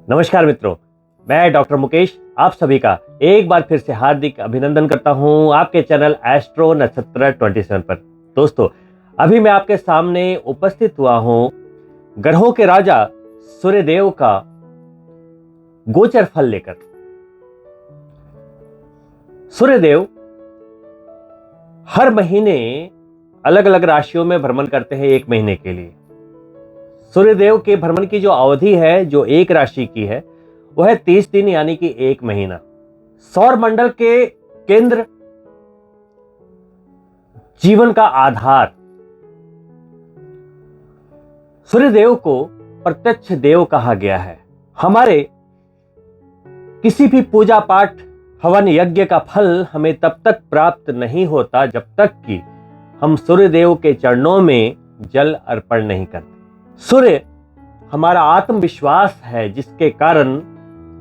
नमस्कार मित्रों, मैं डॉक्टर मुकेश आप सभी का एक बार फिर से हार्दिक अभिनंदन करता हूं आपके चैनल एस्ट्रो नक्षत्र 27 पर। दोस्तों, अभी मैं आपके सामने उपस्थित हुआ हूं ग्रहों के राजा सूर्यदेव का गोचर फल लेकर। सूर्यदेव हर महीने अलग अलग राशियों में भ्रमण करते हैं एक महीने के लिए। सूर्यदेव के भ्रमण की जो अवधि है, जो एक राशि की है, वह है 30 दिन यानी कि एक महीना। सौर मंडल के केंद्र, जीवन का आधार, सूर्यदेव को प्रत्यक्ष देव कहा गया है। हमारे किसी भी पूजा पाठ, हवन यज्ञ का फल हमें तब तक प्राप्त नहीं होता जब तक कि हम सूर्यदेव के चरणों में जल अर्पण नहीं करते। सूर्य हमारा आत्मविश्वास है, जिसके कारण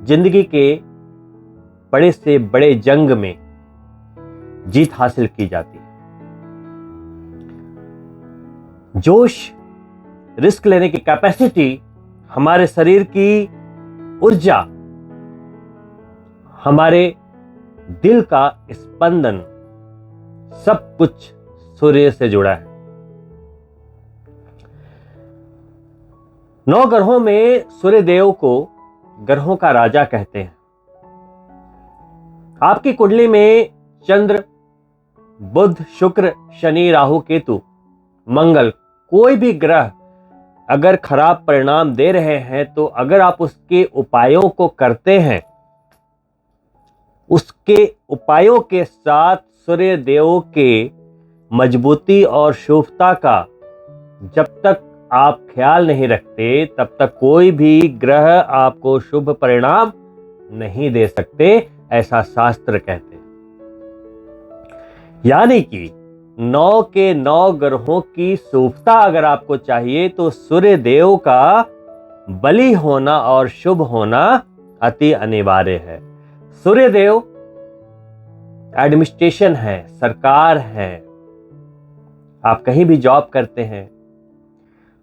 जिंदगी के बड़े से बड़े जंग में जीत हासिल की जाती है। जोश, रिस्क लेने की कैपेसिटी, हमारे शरीर की ऊर्जा, हमारे दिल का स्पंदन, सब कुछ सूर्य से जुड़ा है। 9 ग्रहों में सूर्यदेव को ग्रहों का राजा कहते हैं। आपकी कुंडली में चंद्र, बुध, शुक्र, शनि, राहु, केतु, मंगल, कोई भी ग्रह अगर खराब परिणाम दे रहे हैं, तो अगर आप उसके उपायों को करते हैं, उसके उपायों के साथ सूर्यदेव के मजबूती और शुभता का जब तक आप ख्याल नहीं रखते, तब तक कोई भी ग्रह आपको शुभ परिणाम नहीं दे सकते, ऐसा शास्त्र कहते हैं। यानी कि 9 के 9 ग्रहों की शुभता अगर आपको चाहिए तो सूर्यदेव का बलि होना और शुभ होना अति अनिवार्य है। सूर्यदेव एडमिनिस्ट्रेशन है, सरकार है। आप कहीं भी जॉब करते हैं,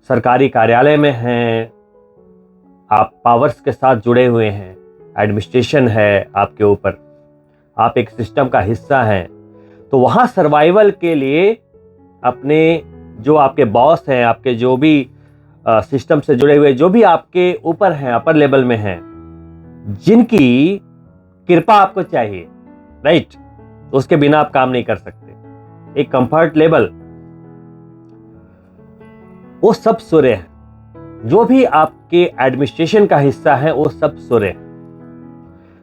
सरकारी कार्यालय में हैं, आप पावर्स के साथ जुड़े हुए हैं, एडमिनिस्ट्रेशन है आपके ऊपर, आप एक सिस्टम का हिस्सा हैं, तो वहाँ सर्वाइवल के लिए अपने जो आपके बॉस हैं, आपके जो भी सिस्टम से जुड़े हुए जो भी आपके ऊपर हैं, अपर लेवल में हैं, जिनकी कृपा आपको चाहिए, राइट, तो उसके बिना आप काम नहीं कर सकते। एक कंफर्ट लेवल, वो सब सूर्य है। जो भी आपके एडमिनिस्ट्रेशन का हिस्सा है, वो सब सूर्य है।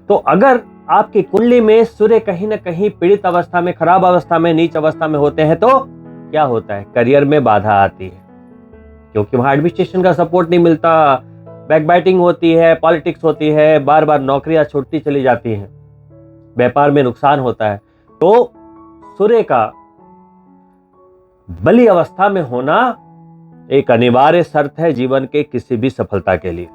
तो अगर आपकी कुंडली में सूर्य कहीं ना कहीं पीड़ित अवस्था में, खराब अवस्था में, नीच अवस्था में होते हैं, तो क्या होता है? करियर में बाधा आती है, क्योंकि वहां एडमिनिस्ट्रेशन का सपोर्ट नहीं मिलता, बैकबाइटिंग होती है, पॉलिटिक्स होती है, बार बार नौकरियां छूटती चली जाती हैं, व्यापार में नुकसान होता है। तो सूर्य का बलि अवस्था में होना एक अनिवार्य शर्त है जीवन के किसी भी सफलता के लिए।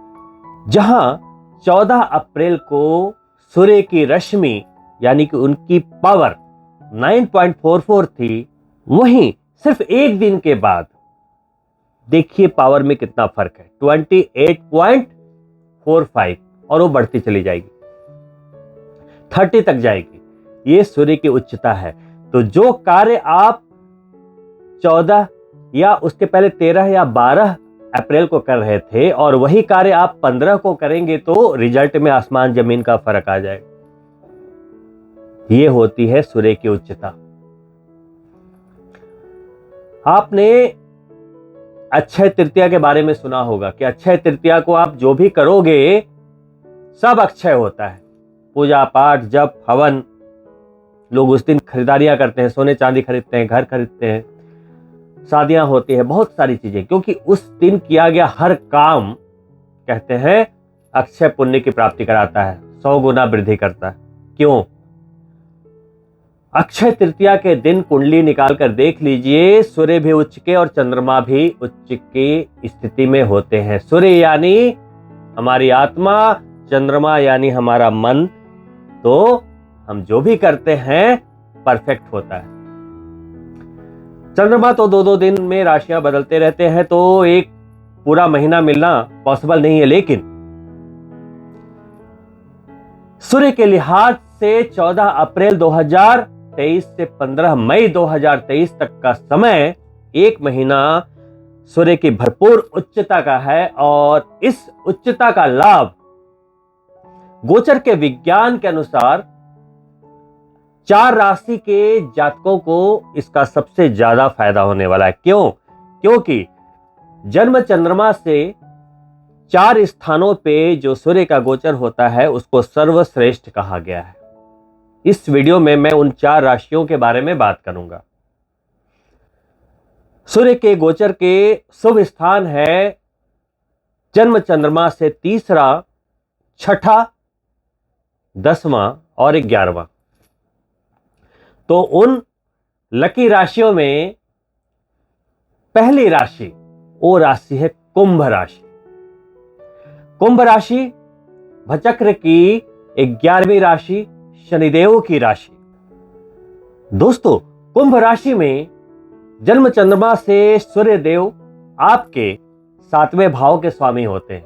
जहां 14 अप्रैल को सूर्य की रश्मि यानी कि उनकी पावर 9.44 थी, वहीं सिर्फ एक दिन के बाद देखिए पावर में कितना फर्क है, 28.45, और वो बढ़ती चली जाएगी, 30 तक जाएगी। ये सूर्य की उच्चता है। तो जो कार्य आप 14 या उसके पहले 13 या 12 अप्रैल को कर रहे थे, और वही कार्य आप 15 को करेंगे, तो रिजल्ट में आसमान जमीन का फर्क आ जाएगा। ये होती है सूर्य की उच्चता। आपने अक्षय तृतीया के बारे में सुना होगा कि अक्षय तृतीया को आप जो भी करोगे सब अक्षय होता है। पूजा पाठ, जप, हवन, लोग उस दिन खरीदारियां करते हैं, सोने चांदी खरीदते हैं, घर खरीदते हैं, शादियां होती है, बहुत सारी चीजें, क्योंकि उस दिन किया गया हर काम कहते हैं अक्षय पुण्य की प्राप्ति कराता है, 100 गुना वृद्धि करता है। क्यों? अक्षय तृतीया के दिन कुंडली निकाल कर देख लीजिए, सूर्य भी उच्च के और चंद्रमा भी उच्च की स्थिति में होते हैं। सूर्य यानी हमारी आत्मा, चंद्रमा यानी हमारा मन, तो हम जो भी करते हैं परफेक्ट होता है। चंद्रमा तो 2-2 दिन में राशियां बदलते रहते हैं, तो एक पूरा महीना मिलना पॉसिबल नहीं है, लेकिन सूर्य के लिहाज से 14 अप्रैल 2023 से 15 मई 2023 तक का समय एक महीना सूर्य की भरपूर उच्चता का है और इस उच्चता का लाभ गोचर के विज्ञान के अनुसार 4 राशि के जातकों को इसका सबसे ज्यादा फायदा होने वाला है। क्यों? क्योंकि जन्म चंद्रमा से 4 स्थानों पे जो सूर्य का गोचर होता है उसको सर्वश्रेष्ठ कहा गया है। इस वीडियो में मैं उन 4 राशियों के बारे में बात करूंगा। सूर्य के गोचर के शुभ स्थान है जन्म चंद्रमा से 3रा, 6ठा, 10वां और 11वां। तो उन लकी राशियों में पहली राशि वो राशि है कुंभ राशि। कुंभ राशि भचक्र की 11वीं राशि, शनिदेव की राशि। दोस्तों, कुंभ राशि में जन्म चंद्रमा से सूर्य देव आपके 7वें भाव के स्वामी होते हैं।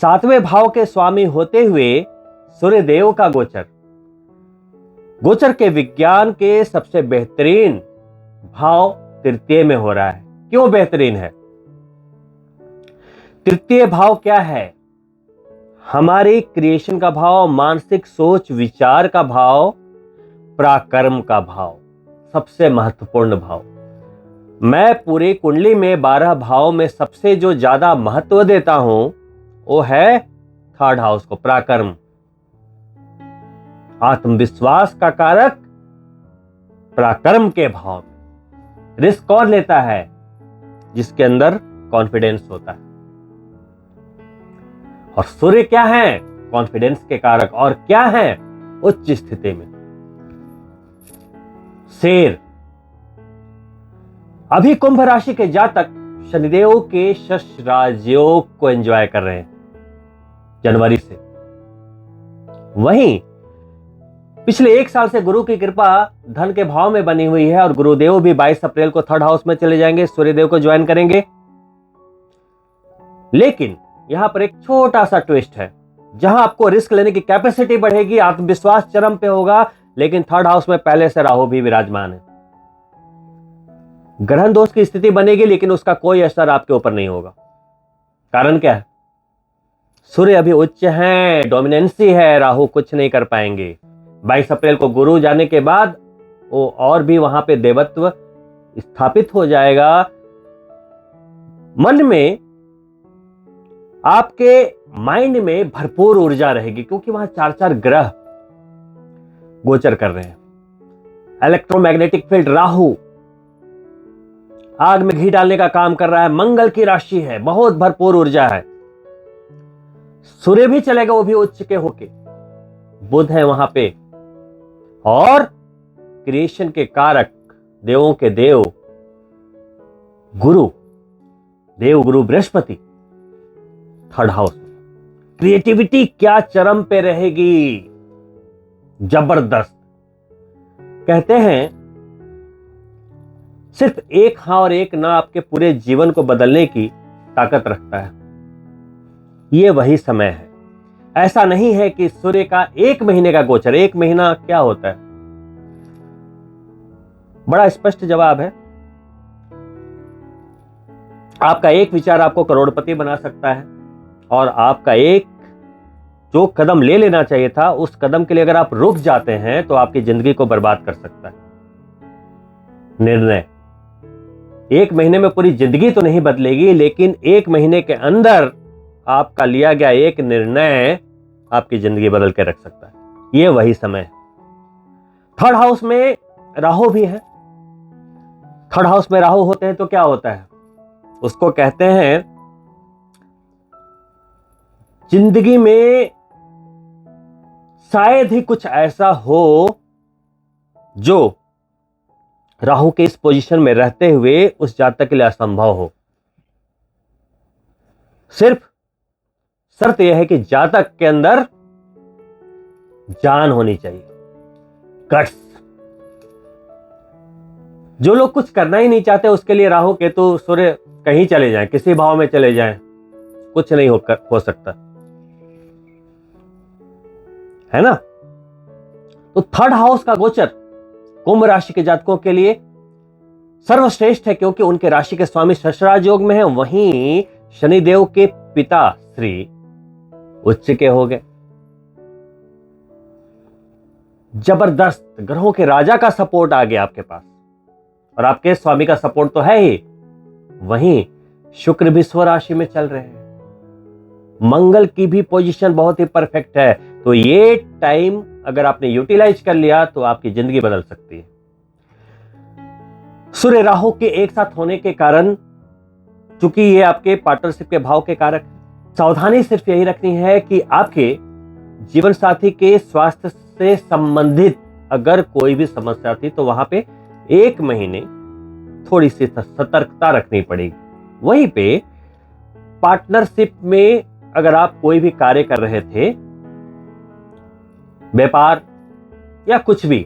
7वें भाव के स्वामी होते हुए सूर्य देव का गोचर के विज्ञान के सबसे बेहतरीन भाव तृतीय में हो रहा है। क्यों बेहतरीन है? तृतीय भाव क्या है? हमारी क्रिएशन का भाव, मानसिक सोच विचार का भाव, पराक्रम का भाव, सबसे महत्वपूर्ण भाव। मैं पूरी कुंडली में 12 भाव में सबसे जो ज्यादा महत्व देता हूं वो है 3rd हाउस को, पराक्रम, आत्मविश्वास का कारक पराक्रम के भाव में। रिस्क कौन लेता है? जिसके अंदर कॉन्फिडेंस होता है। और सूर्य क्या है? कॉन्फिडेंस के कारक। और क्या है? उच्च स्थिति में शेर। अभी कुंभ राशि के जातक शनिदेव के शश राजयोग को एंजॉय कर रहे हैं जनवरी से। वहीं पिछले 1 साल से गुरु की कृपा धन के भाव में बनी हुई है और गुरुदेव भी 22 अप्रैल को 3rd हाउस में चले जाएंगे, सूर्यदेव को ज्वाइन करेंगे। लेकिन यहां पर एक छोटा सा ट्विस्ट है, जहां आपको रिस्क लेने की कैपेसिटी बढ़ेगी, आत्मविश्वास चरम पे होगा, लेकिन 3rd हाउस में पहले से राहु भी विराजमान है। ग्रहण दोष की स्थिति बनेगी लेकिन उसका कोई असर आपके ऊपर नहीं होगा। कारण क्या है? सूर्य अभी उच्च है, डोमिनेंसी है, राहु कुछ नहीं कर पाएंगे। 22 अप्रैल को गुरु जाने के बाद वो और भी वहां पे देवत्व स्थापित हो जाएगा। मन में, आपके माइंड में भरपूर ऊर्जा रहेगी क्योंकि वहां 4 ग्रह गोचर कर रहे हैं। इलेक्ट्रोमैग्नेटिक फील्ड, राहु आग में घी डालने का काम कर रहा है, मंगल की राशि है, बहुत भरपूर ऊर्जा है। सूर्य भी चलेगा, वो भी उच्च के होके। बुध है वहां पे और क्रिएशन के कारक, देवों के देव गुरु, देव गुरु बृहस्पति 3rd हाउस में। क्रिएटिविटी क्या चरम पे रहेगी, जबरदस्त। कहते हैं सिर्फ एक हां और एक ना आपके पूरे जीवन को बदलने की ताकत रखता है। ये वही समय है। ऐसा नहीं है कि सूर्य का 1 महीने का गोचर, 1 महीना क्या होता है? बड़ा स्पष्ट जवाब है। आपका एक विचार आपको करोड़पति बना सकता है और आपका एक जो कदम ले लेना चाहिए था उस कदम के लिए अगर आप रुक जाते हैं तो आपकी जिंदगी को बर्बाद कर सकता है। निर्णय 1 महीने में पूरी जिंदगी तो नहीं बदलेगी, लेकिन 1 महीने के अंदर आपका लिया गया एक निर्णय आपकी जिंदगी बदल के रख सकता है। ये वही समय है। 3rd हाउस में राहु भी है। 3rd हाउस में राहु होते हैं तो क्या होता है? उसको कहते हैं जिंदगी में शायद ही कुछ ऐसा हो जो राहु के इस पोजीशन में रहते हुए उस जातक के लिए असंभव हो। सिर्फ शर्त यह है कि जातक के अंदर जान होनी चाहिए, गट्स। जो लोग कुछ करना ही नहीं चाहते उसके लिए राहु केतु सूर्य कहीं चले जाएं, किसी भाव में चले जाएं, कुछ नहीं हो सकता। है ना। तो थर्ड हाउस का गोचर कुंभ राशि के जातकों के लिए सर्वश्रेष्ठ है, क्योंकि उनके राशि के स्वामी शशराज योग में है। वहीं शनिदेव के पिता श्री उच्च के हो गए। जबरदस्त ग्रहों के राजा का सपोर्ट आ गया आपके पास, और आपके स्वामी का सपोर्ट तो है ही। वहीं शुक्र भी स्व राशि में चल रहे हैं, मंगल की भी पोजीशन बहुत ही परफेक्ट है। तो ये टाइम अगर आपने यूटिलाइज कर लिया तो आपकी जिंदगी बदल सकती है। सूर्य राहु के एक साथ होने के कारण, चूंकि ये आपके पार्टनरशिप के भाव के कारक, सावधानी सिर्फ यही रखनी है कि आपके जीवन साथी के स्वास्थ्य से संबंधित अगर कोई भी समस्या थी तो वहां पे 1 महीने थोड़ी सी सतर्कता रखनी पड़ेगी। वहीं पे पार्टनरशिप में अगर आप कोई भी कार्य कर रहे थे, व्यापार या कुछ भी,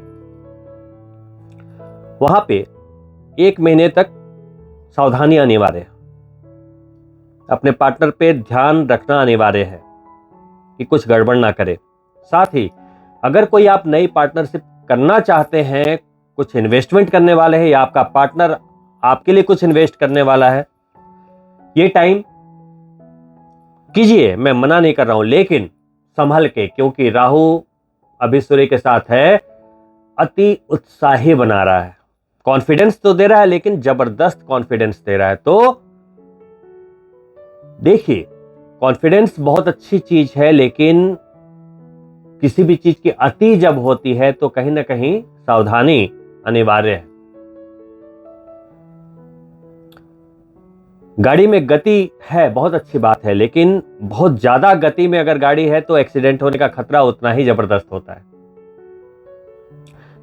वहां पे 1 महीने तक सावधानी अनिवार्य है। अपने पार्टनर पे ध्यान रखना अनिवार्य है कि कुछ गड़बड़ ना करे। साथ ही अगर कोई आप नई पार्टनरशिप करना चाहते हैं, कुछ इन्वेस्टमेंट करने वाले हैं या आपका पार्टनर आपके लिए कुछ इन्वेस्ट करने वाला है, ये टाइम कीजिए, मैं मना नहीं कर रहा हूं, लेकिन संभल के, क्योंकि राहु अभी सूर्य के साथ है, अति उत्साही बना रहा है। कॉन्फिडेंस तो दे रहा है, लेकिन जबरदस्त कॉन्फिडेंस दे रहा है। तो देखिए, कॉन्फिडेंस बहुत अच्छी चीज है, लेकिन किसी भी चीज की अति जब होती है तो कहीं ना कहीं सावधानी अनिवार्य है। गाड़ी में गति है, बहुत अच्छी बात है, लेकिन बहुत ज्यादा गति में अगर गाड़ी है तो एक्सीडेंट होने का खतरा उतना ही जबरदस्त होता है।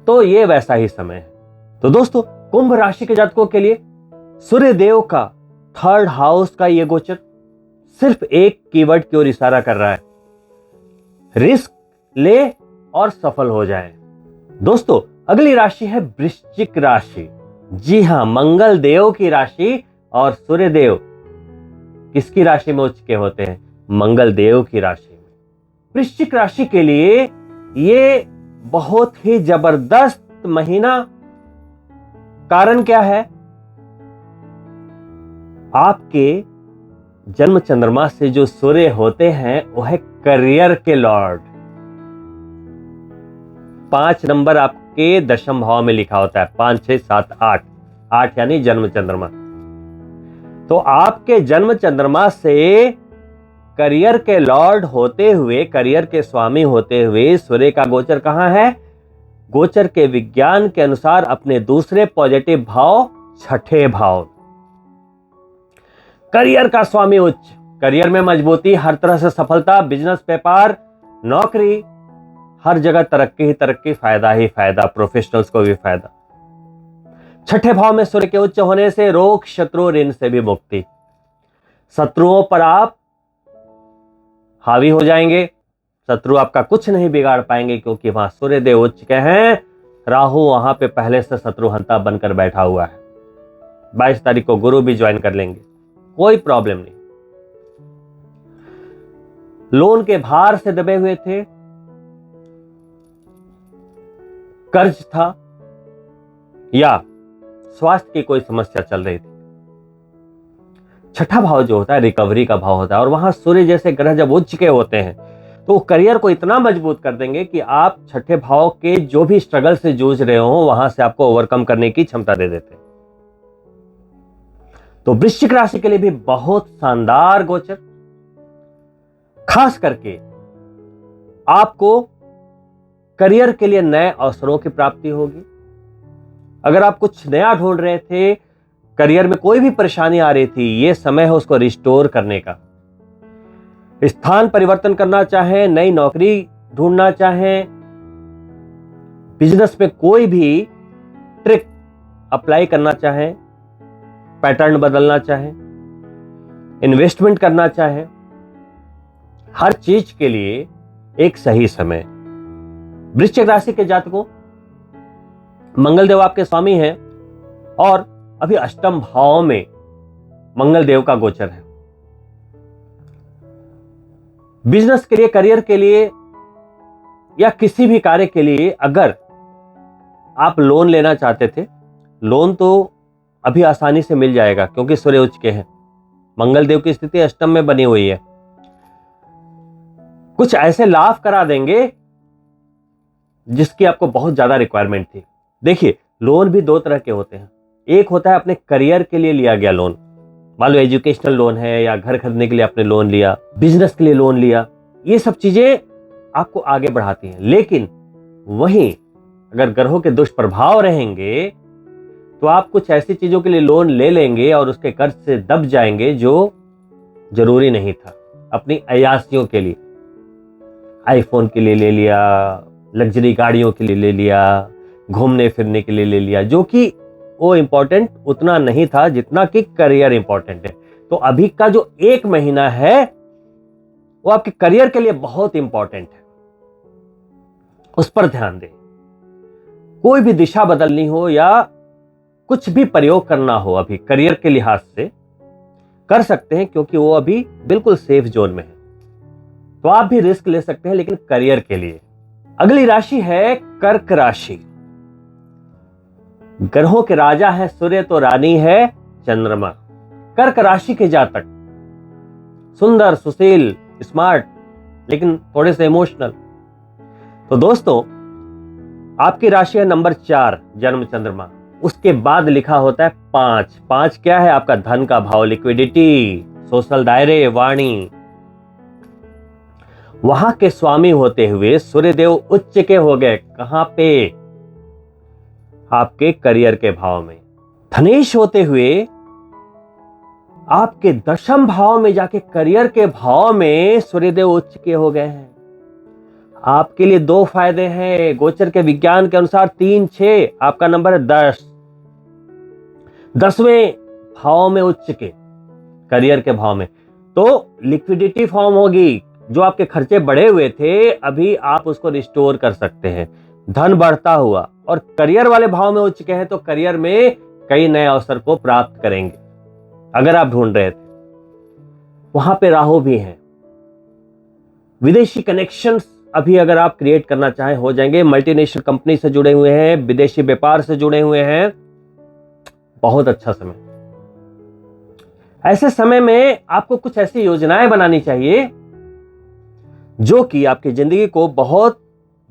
तो ये वैसा ही समय है। तो दोस्तों, कुंभ राशि के जातकों के लिए सूर्य देव का थर्ड हाउस का ये गोचर सिर्फ एक कीवर्ड की ओर इशारा कर रहा है, रिस्क ले और सफल हो जाए। दोस्तों, अगली राशि है वृश्चिक राशि। जी हां, मंगल देव की राशि, और सूर्य देव किसकी राशि में उच्च के होते हैं? मंगल देव की राशि में। वृश्चिक राशि के लिए ये बहुत ही जबरदस्त महीना। कारण क्या है? आपके जन्म चंद्रमा से जो सूर्य होते हैं वो है करियर के लॉर्ड। 5 नंबर आपके दशम भाव में लिखा होता है, 5, 6, 7, 8, 8 यानी जन्म चंद्रमा। तो आपके जन्म चंद्रमा से करियर के लॉर्ड होते हुए, करियर के स्वामी होते हुए सूर्य का गोचर कहां है? गोचर के विज्ञान के अनुसार अपने दूसरे पॉजिटिव भाव, छठे भाव। करियर का स्वामी उच्च, करियर में मजबूती, हर तरह से सफलता, बिजनेस, व्यापार, नौकरी, हर जगह तरक्की ही तरक्की, फायदा ही फायदा, प्रोफेशनल्स को भी फायदा। छठे भाव में सूर्य के उच्च होने से रोग, शत्रु, ऋण से भी मुक्ति। शत्रुओं पर आप हावी हो जाएंगे, शत्रु आपका कुछ नहीं बिगाड़ पाएंगे, क्योंकि वहां सूर्य देव उच्च के हैं। राहु वहां पे पहले से शत्रुहंता बनकर बैठा हुआ है। 22 तारीख को गुरु भी ज्वाइन कर लेंगे, कोई प्रॉब्लम नहीं। लोन के भार से दबे हुए थे, कर्ज था, या स्वास्थ्य की कोई समस्या चल रही थी। छठा भाव जो होता है रिकवरी का भाव होता है, और वहां सूर्य जैसे ग्रह जब उच्च के होते हैं तो करियर को इतना मजबूत कर देंगे कि आप छठे भाव के जो भी स्ट्रगल से जूझ रहे हो वहां से आपको ओवरकम करने की क्षमता दे देते हैं। तो वृश्चिक राशि के लिए भी बहुत शानदार गोचर। खास करके आपको करियर के लिए नए अवसरों की प्राप्ति होगी। अगर आप कुछ नया ढूंढ रहे थे, करियर में कोई भी परेशानी आ रही थी, यह समय है उसको रिस्टोर करने का। स्थान परिवर्तन करना चाहें, नई नौकरी ढूंढना चाहें, बिजनेस में कोई भी ट्रिक अप्लाई करना चाहें, पैटर्न बदलना चाहें, इन्वेस्टमेंट करना चाहें, हर चीज के लिए एक सही समय। वृश्चिक राशि के जातकों, मंगल देव आपके स्वामी हैं और अभी अष्टम भाव में मंगल देव का गोचर है। बिजनेस के लिए, करियर के लिए या किसी भी कार्य के लिए अगर आप लोन लेना चाहते थे, लोन तो अभी आसानी से मिल जाएगा क्योंकि सूर्य उच्च के हैं, मंगल देव की स्थिति अष्टम में बनी हुई है। कुछ ऐसे लाभ करा देंगे जिसकी आपको बहुत ज्यादा रिक्वायरमेंट थी। देखिए, लोन भी दो तरह के होते हैं। एक होता है अपने करियर के लिए लिया गया लोन, मान लो एजुकेशनल लोन है या घर खरीदने के लिए आपने लोन लिया, बिजनेस के लिए लोन लिया, ये सब चीजें आपको आगे बढ़ाती हैं। लेकिन वहीं अगर ग्रहों के दुष्प्रभाव रहेंगे तो आप कुछ ऐसी चीजों के लिए लोन ले लेंगे और उसके कर्ज से दब जाएंगे जो जरूरी नहीं था। अपनी अयासियों के लिए, आईफोन के लिए ले लिया, लग्जरी गाड़ियों के लिए ले लिया, घूमने फिरने के लिए ले लिया, जो कि वो इंपॉर्टेंट उतना नहीं था जितना कि करियर इंपॉर्टेंट है। तो अभी का जो एक महीना है वो आपके करियर के लिए बहुत इंपॉर्टेंट है, उस पर ध्यान दें। कोई भी दिशा बदलनी हो या कुछ भी प्रयोग करना हो अभी करियर के लिहाज से कर सकते हैं, क्योंकि वो अभी बिल्कुल सेफ जोन में है। तो आप भी रिस्क ले सकते हैं, लेकिन करियर के लिए। अगली राशि है कर्क राशि। ग्रहों के राजा है सूर्य, तो रानी है चंद्रमा। कर्क राशि के जातक सुंदर, सुशील, स्मार्ट, लेकिन थोड़े से इमोशनल। तो दोस्तों, आपकी राशि है नंबर 4 जन्म चंद्रमा, उसके बाद लिखा होता है 5। 5 क्या है? आपका धन का भाव, लिक्विडिटी, सोशल दायरे, वाणी। वहां के स्वामी होते हुए सूर्यदेव उच्च के हो गए। कहां पे? आपके करियर के भाव में। धनेश होते हुए आपके दशम भाव में जाके करियर के भाव में सूर्यदेव उच्च के हो गए हैं। आपके लिए 2 फायदे हैं गोचर के विज्ञान के अनुसार। 3, 6, आपका नंबर है 10। 10वें भाव में उच्च के, करियर के भाव में, तो लिक्विडिटी फॉर्म होगी। जो आपके खर्चे बढ़े हुए थे अभी आप उसको रिस्टोर कर सकते हैं, धन बढ़ता हुआ। और करियर वाले भाव में उच्च के हैं तो करियर में कई नए अवसर को प्राप्त करेंगे अगर आप ढूंढ रहे थे। वहां पे राहु भी हैं। विदेशी कनेक्शंस अभी अगर आप क्रिएट करना चाहें हो जाएंगे। मल्टीनेशनल कंपनी से जुड़े हुए हैं, विदेशी व्यापार से जुड़े हुए हैं, बहुत अच्छा समय। ऐसे समय में आपको कुछ ऐसी योजनाएं बनानी चाहिए जो कि आपकी जिंदगी को बहुत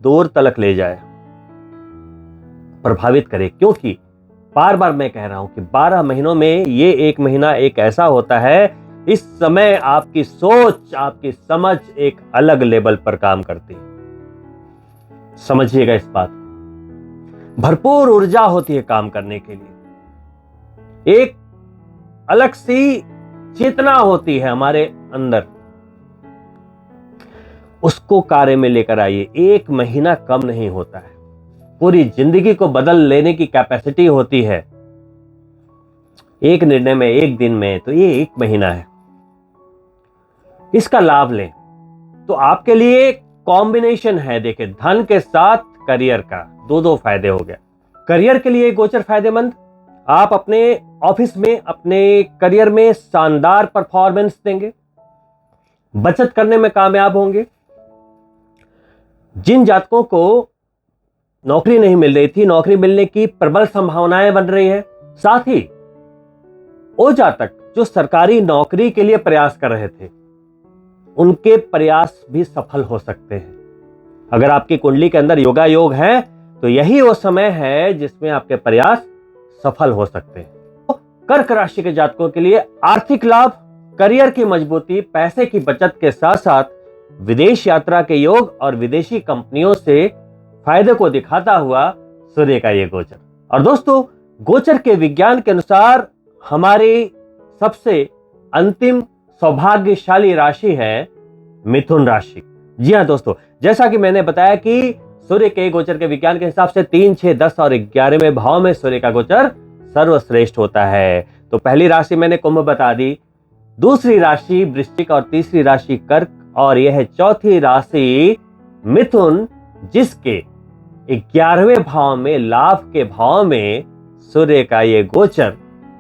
दूर तलक ले जाए, प्रभावित करे। क्योंकि बार बार मैं कह रहा हूं कि 12 महीनों में ये एक महीना एक ऐसा होता है, इस समय आपकी सोच, आपकी समझ एक अलग लेवल पर काम करती है। समझिएगा इस बात को। भरपूर ऊर्जा होती है काम करने के लिए, एक अलग सी चेतना होती है हमारे अंदर, उसको कार्य में लेकर आइए। एक महीना कम नहीं होता है, पूरी जिंदगी को बदल लेने की कैपेसिटी होती है एक निर्णय में, एक दिन में। तो ये एक महीना है, इसका लाभ लें। तो आपके लिए कॉम्बिनेशन है, देखिए, धन के साथ करियर का 2 फायदे हो गए। करियर के लिए गोचर फायदेमंद, आप अपने ऑफिस में, अपने करियर में शानदार परफॉर्मेंस देंगे, बचत करने में कामयाब होंगे। जिन जातकों को नौकरी नहीं मिल रही थी, नौकरी मिलने की प्रबल संभावनाएं बन रही है। साथ ही वो जातक जो सरकारी नौकरी के लिए प्रयास कर रहे थे, उनके प्रयास भी सफल हो सकते हैं। अगर आपकी कुंडली के अंदर योगा योग है तो यही वो समय है जिसमें आपके प्रयास सफल हो सकते हैं। तो कर्क राशि के जातकों के लिए आर्थिक लाभ, करियर की मजबूती, पैसे की बचत के साथ साथ विदेश यात्रा के योग और विदेशी कंपनियों से फायदे को दिखाता हुआ सूर्य का ये गोचर। और दोस्तों, गोचर के विज्ञान के अनुसार हमारी सबसे अंतिम सौभाग्यशाली राशि है मिथुन राशि। जी हां दोस्तों, जैसा कि मैंने बताया कि सूर्य के गोचर के विज्ञान के हिसाब से 3, 6, 10 और 11वें भाव में सूर्य का गोचर सर्वश्रेष्ठ होता है। तो पहली राशि मैंने कुंभ बता दी, दूसरी राशि वृश्चिक और तीसरी राशि कर्क, और यह है चौथी राशि मिथुन, जिसके 11वें भाव में, लाभ के भाव में सूर्य का ये गोचर,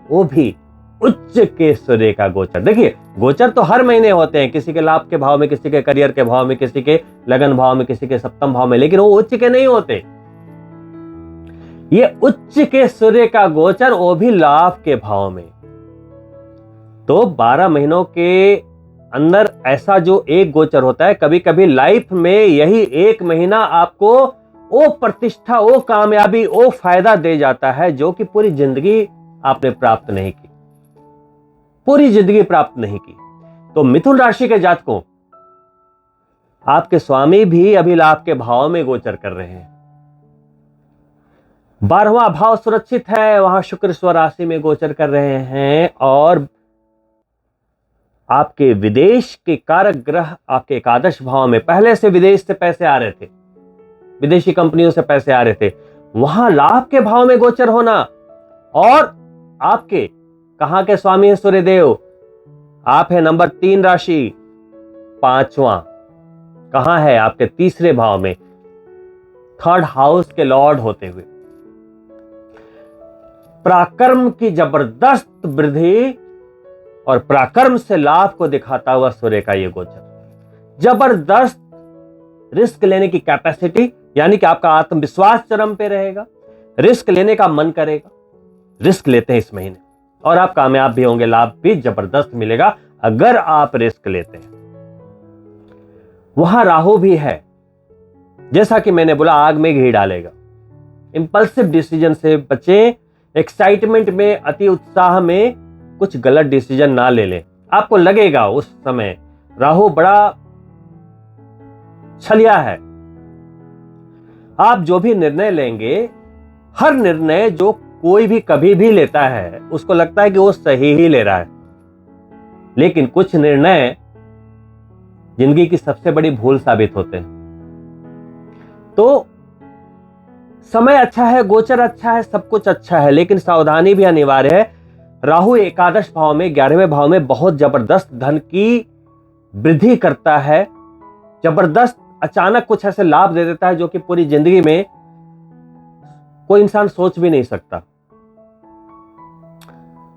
वो भी उच्च के सूर्य का गोचर। देखिए, गोचर तो हर महीने होते हैं, किसी के लाभ के भाव में, किसी के करियर के भाव में, किसी के लगन भाव में, किसी के सप्तम भाव में, लेकिन वो उच्च के नहीं होते। ये उच्च के सूर्य का गोचर, वो भी लाभ के भाव में। तो 12 महीनों के अंदर ऐसा जो एक गोचर होता है, कभी कभी लाइफ में यही एक महीना आपको वो प्रतिष्ठा, वो कामयाबी, वो फायदा दे जाता है जो कि पूरी जिंदगी आपने प्राप्त नहीं की, पूरी जिंदगी प्राप्त नहीं की। तो मिथुन राशि के जातकों, आपके स्वामी भी अभी लाभ के भाव में गोचर कर रहे हैं। 12वां भाव सुरक्षित है, वहां शुक्र स्वराशि में गोचर कर रहे हैं, और आपके विदेश के कारक ग्रह आपके एकादश भाव में, पहले से विदेश से पैसे आ रहे थे, विदेशी कंपनियों से पैसे आ रहे थे, वहां लाभ के भाव में गोचर होना। और आपके कहां के स्वामी है सूर्यदेव? आप है नंबर 3 राशि, 5वां कहां है? आपके तीसरे भाव में, 3rd हाउस के लॉर्ड होते हुए। पराक्रम की जबरदस्त वृद्धि और पराक्रम से लाभ को दिखाता हुआ सूर्य का ये गोचर, जबरदस्त रिस्क लेने की कैपेसिटी, यानी कि आपका आत्मविश्वास चरम पे रहेगा, रिस्क लेने का मन करेगा। रिस्क लेते हैं इस महीने और आप कामयाब भी होंगे, लाभ भी जबरदस्त मिलेगा अगर आप रिस्क लेते हैं। वहां राहु भी है, जैसा कि मैंने बोला, आग में घी डालेगा। इंपल्सिव डिसीजन से बचें, एक्साइटमेंट में, अति उत्साह में कुछ गलत डिसीजन ना ले लें। आपको लगेगा उस समय राहु बड़ा छलिया है। आप जो भी निर्णय लेंगे, हर निर्णय जो कोई भी कभी भी लेता है, उसको लगता है कि वो सही ही ले रहा है, लेकिन कुछ निर्णय जिंदगी की सबसे बड़ी भूल साबित होते हैं। तो समय अच्छा है, गोचर अच्छा है, सब कुछ अच्छा है, लेकिन सावधानी भी अनिवार्य है। राहु एकादश भाव में, 11वें भाव में बहुत जबरदस्त धन की वृद्धि करता है, जबरदस्त अचानक कुछ ऐसे लाभ दे देता है जो कि पूरी जिंदगी में कोई इंसान सोच भी नहीं सकता।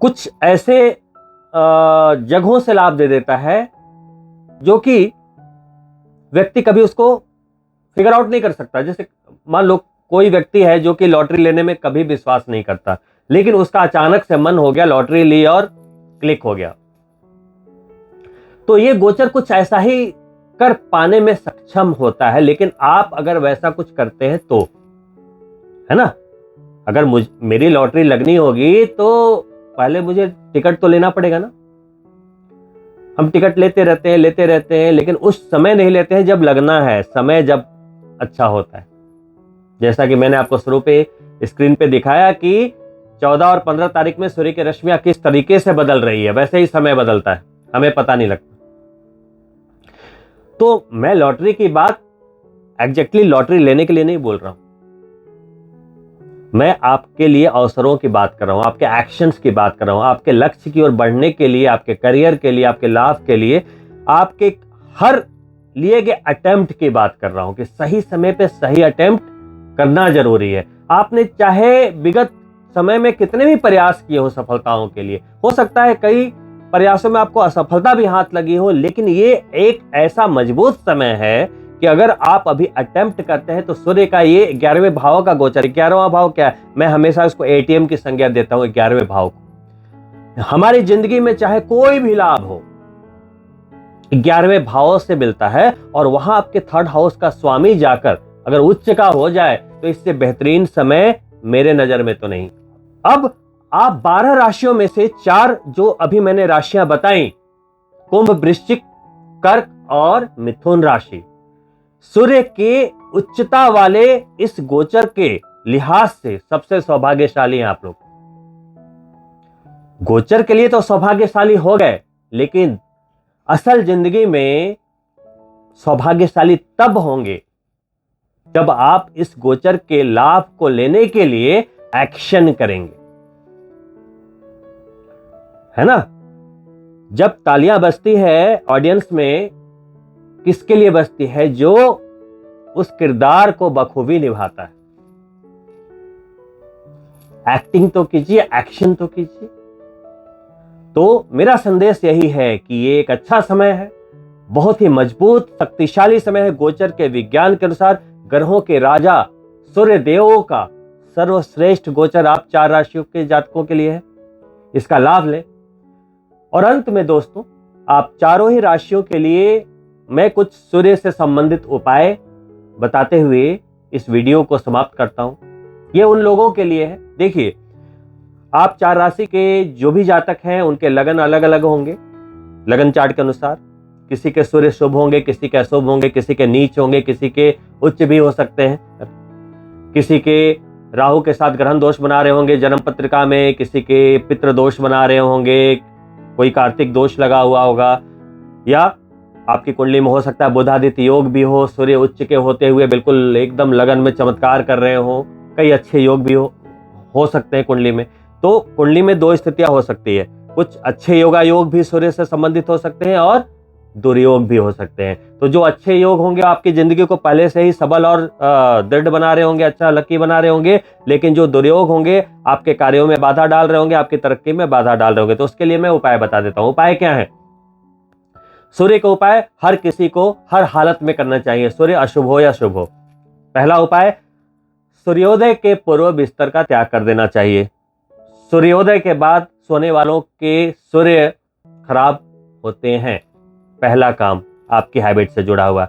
कुछ ऐसे जगहों से लाभ दे देता है जो कि व्यक्ति कभी उसको फिगर आउट नहीं कर सकता। जैसे मान लो कोई व्यक्ति है जो कि लॉटरी लेने में कभी विश्वास नहीं करता, लेकिन उसका अचानक से मन हो गया, लॉटरी ली और क्लिक हो गया। तो ये गोचर कुछ ऐसा ही कर पाने में सक्षम होता है, लेकिन आप अगर वैसा कुछ करते हैं तो, है ना, अगर मेरी लॉटरी लगनी होगी तो पहले मुझे टिकट तो लेना पड़ेगा ना। हम टिकट लेते रहते हैं, लेकिन उस समय नहीं लेते हैं जब लगना है, समय जब अच्छा होता है। जैसा कि मैंने आपको शुरू पे स्क्रीन पे दिखाया कि 14 और 15 तारीख में सूर्य की रश्मियां किस तरीके से बदल रही है, वैसे ही समय बदलता है, हमें पता नहीं लगता। तो मैं लॉटरी की बात एग्जैक्टली लॉटरी लेने के लिए नहीं बोल रहा हूं, मैं आपके लिए अवसरों की बात कर रहा हूं, आपके एक्शंस की बात कर रहा हूं, आपके लक्ष्य की ओर बढ़ने के लिए, आपके करियर के लिए, आपके लाभ के लिए, आपके हर लिए गए अटेम्प्ट की बात कर रहा हूं कि सही समय पे सही अटेम्प्ट करना जरूरी है। आपने चाहे विगत समय में कितने भी प्रयास किए हो सफलताओं के लिए, हो सकता है कई प्रयासों में आपको असफलता भी हाथ लगी हो, लेकिन ये एक ऐसा मजबूत समय है कि अगर आप अभी अटेम्प्ट करते हैं तो सूर्य का ये 11वें भाव का गोचर, 11वां भाव क्या है, मैं हमेशा इसको एटीएम की संज्ञा देता हूं 11वें भाव को। हमारी जिंदगी में चाहे कोई भी लाभ हो, 11वें भाव से मिलता है, और वहां आपके 3rd हाउस का स्वामी जाकर अगर उच्च का हो जाए तो इससे बेहतरीन समय मेरे नजर में तो नहीं। अब आप 12 राशियों में से 4 जो अभी मैंने राशियां बताई, कुंभ, वृश्चिक, कर्क और मिथुन राशि, सूर्य के उच्चता वाले इस गोचर के लिहाज से सबसे सौभाग्यशाली हैं आप लोग। गोचर के लिए तो सौभाग्यशाली हो गए, लेकिन असल जिंदगी में सौभाग्यशाली तब होंगे जब आप इस गोचर के लाभ को लेने के लिए एक्शन करेंगे, है ना। जब तालियां बजती है ऑडियंस में, किसके लिए बजती है? जो उस किरदार को बखूबी निभाता है। एक्टिंग तो कीजिए, एक्शन तो कीजिए। तो मेरा संदेश यही है कि ये एक अच्छा समय है, बहुत ही मजबूत शक्तिशाली समय है। गोचर के विज्ञान के अनुसार ग्रहों के राजा सूर्य देवों का सर्वश्रेष्ठ गोचर आप 4 राशियों के जातकों के लिए है। इसका लाभ लें। और अंत में दोस्तों, आप चारों ही राशियों के लिए मैं कुछ सूर्य से संबंधित उपाय बताते हुए इस वीडियो को समाप्त करता हूं। ये उन लोगों के लिए है, देखिए आप 4 राशि के जो भी जातक हैं उनके लगन अलग अलग होंगे, लगन चार्ट के अनुसार। किसी के सूर्य शुभ होंगे, किसी के अशुभ होंगे, किसी के नीच होंगे, किसी के उच्च भी हो सकते हैं, किसी के राहु के साथ ग्रहण दोष बना रहे होंगे जन्म पत्रिका में, किसी के पितृ दोष बना रहे होंगे, कोई कार्तिक दोष लगा हुआ होगा, या आपकी कुंडली में हो सकता है बुधादित्य योग भी हो, सूर्य उच्च के होते हुए बिल्कुल एकदम लगन में चमत्कार कर रहे हो, कई अच्छे योग भी हो सकते हैं कुंडली में। तो कुंडली में 2 स्थितियां हो सकती है, कुछ अच्छे योगा योग भी सूर्य से संबंधित हो सकते हैं और दुर्योग भी हो सकते हैं। तो जो अच्छे योग होंगे आपकी जिंदगी को पहले से ही सबल और दृढ़ बना रहे होंगे, अच्छा लकी बना रहे होंगे, लेकिन जो दुर्योग होंगे आपके कार्यों में बाधा डाल रहे होंगे, आपकी तरक्की में बाधा डाल रहे होंगे। तो उसके लिए मैं उपाय बता देता हूं। उपाय क्या है? सूर्य का उपाय हर किसी को हर हालत में करना चाहिए, सूर्य अशुभ हो या शुभ हो। पहला उपाय, सूर्योदय के पूर्व बिस्तर का त्याग कर देना चाहिए। सूर्योदय के बाद सोने वालों के सूर्य खराब होते हैं। पहला काम आपकी हैबिट से जुड़ा हुआ,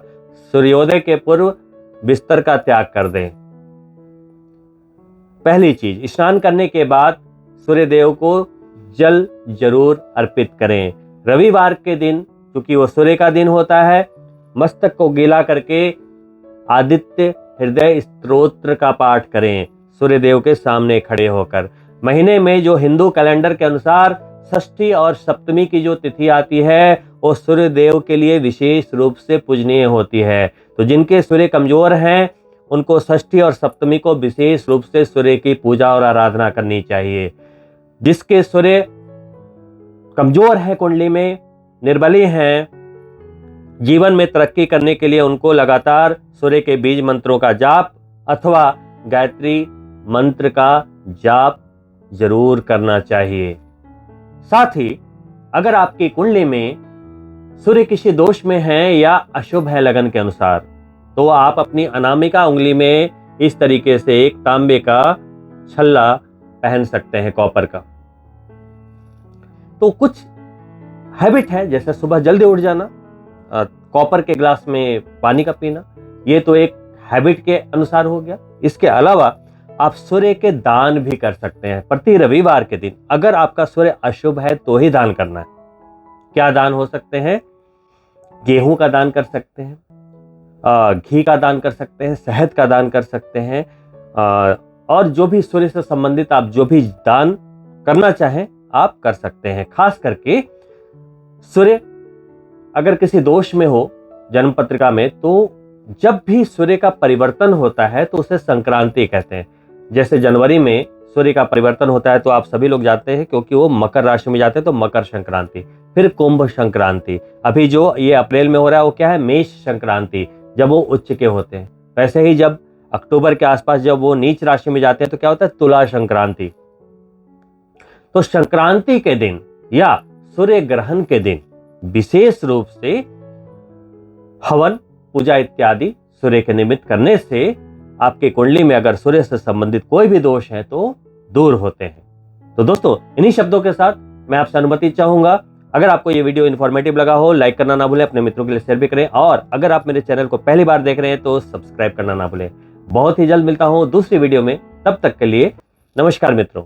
सूर्योदय के पूर्व बिस्तर का त्याग कर दें। पहली चीज, स्नान करने के बाद सूर्य देव को जल जरूर अर्पित करें। रविवार के दिन, क्योंकि वो सूर्य का दिन होता है, मस्तक को गीला करके आदित्य हृदय स्तोत्र का पाठ करें सूर्य देव के सामने खड़े होकर। महीने में जो हिंदू कैलेंडर के अनुसार षष्ठी और सप्तमी की जो तिथि आती है वो सूर्य देव के लिए विशेष रूप से पूजनीय होती है। तो जिनके सूर्य कमजोर हैं उनको षष्ठी और सप्तमी को विशेष रूप से सूर्य की पूजा और आराधना करनी चाहिए। जिसके सूर्य कमजोर है, कुंडली में निर्बली हैं, जीवन में तरक्की करने के लिए उनको लगातार सूर्य के बीज मंत्रों का जाप अथवा गायत्री मंत्र का जाप जरूर करना चाहिए। साथ ही अगर आपकी कुंडली में सूर्य किसी दोष में है या अशुभ है लगन के अनुसार, तो आप अपनी अनामिका उंगली में इस तरीके से एक तांबे का छल्ला पहन सकते हैं, कॉपर का। तो कुछ हैबिट है, जैसे सुबह जल्दी उठ जाना, कॉपर के ग्लास में पानी का पीना, ये तो एक हैबिट के अनुसार हो गया। इसके अलावा आप सूर्य के दान भी कर सकते हैं प्रति रविवार के दिन। अगर आपका सूर्य अशुभ है तो ही दान करना है। क्या दान हो सकते हैं? गेहूं का दान कर सकते हैं, घी का दान कर सकते हैं, शहद का दान कर सकते हैं, और जो भी सूर्य से संबंधित आप जो भी दान करना चाहें आप कर सकते हैं। खास करके सूर्य अगर किसी दोष में हो जन्म पत्रिका में, तो जब भी सूर्य का परिवर्तन होता है तो उसे संक्रांति कहते हैं। जैसे जनवरी में सूर्य का परिवर्तन होता है तो आप सभी लोग जानते हैं, क्योंकि वो मकर राशि में जाते हैं, तो मकर संक्रांति, फिर कुंभ संक्रांति। अभी जो ये अप्रैल में हो रहा है वो क्या है? मेष संक्रांति, जब वो उच्च के होते हैं। वैसे ही जब अक्टूबर के आसपास जब वो नीच राशि में जाते हैं तो क्या होता है? तुला संक्रांति। तो संक्रांति के दिन या सूर्य ग्रहण के दिन विशेष रूप से हवन पूजा इत्यादि सूर्य के निमित्त करने से आपके कुंडली में अगर सूर्य से संबंधित कोई भी दोष है तो दूर होते हैं। तो दोस्तों, इन्हीं शब्दों के साथ मैं आपसे अनुमति चाहूंगा। अगर आपको ये वीडियो इन्फॉर्मेटिव लगा हो, लाइक करना ना भूलें, अपने मित्रों के लिए शेयर भी करें, और अगर आप मेरे चैनल को पहली बार देख रहे हैं तो सब्सक्राइब करना ना भूलें। बहुत ही जल्द मिलता हूं दूसरी वीडियो में, तब तक के लिए नमस्कार मित्रों।